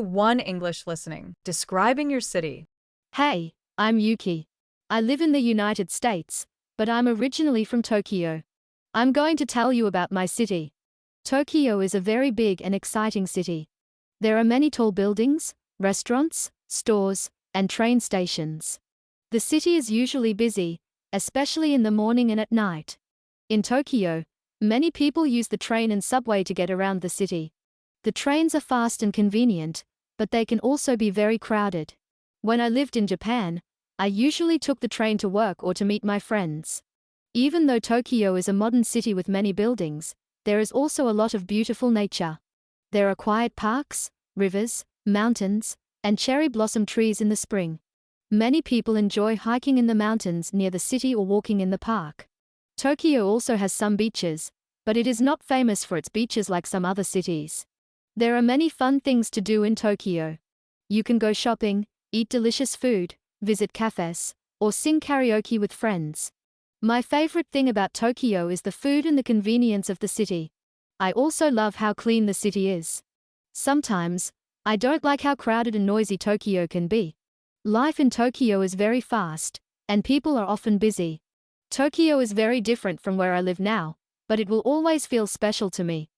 one English listening, describing your city. Hey, I'm Yuki. I live in the United States, but I'm originally from Tokyo. I'm going to tell you about my city. Tokyo is a very big and exciting city. There are many tall buildings, restaurants, stores, and train stations. The city is usually busy, especially in the morning and at night. In Tokyo, many people use the train and subway to get around the city. The trains are fast and convenient, but they can also be very crowded. When I lived in Japan, I usually took the train to work or to meet my friends. Even though Tokyo is a modern city with many buildings, there is also a lot of beautiful nature. There are quiet parks, rivers, mountains, and cherry blossom trees in the spring. Many people enjoy hiking in the mountains near the city or walking in the park. Tokyo also has some beaches, but it is not famous for its beaches like some other cities. There are many fun things to do in Tokyo. You can go shopping, eat delicious food, visit cafes, or sing karaoke with friends. My favorite thing about Tokyo is the food and the convenience of the city. I also love how clean the city is. Sometimes, I don't like how crowded and noisy Tokyo can be. Life in Tokyo is very fast, and people are often busy. Tokyo is very different from where I live now, but it will always feel special to me.